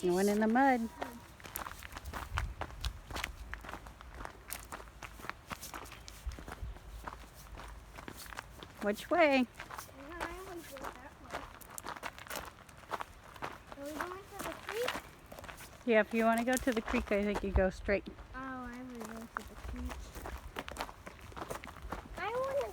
You went in the mud. Which way? I always go that way. Are we going to the creek? Yeah, if you want to go to the creek, I think you go straight.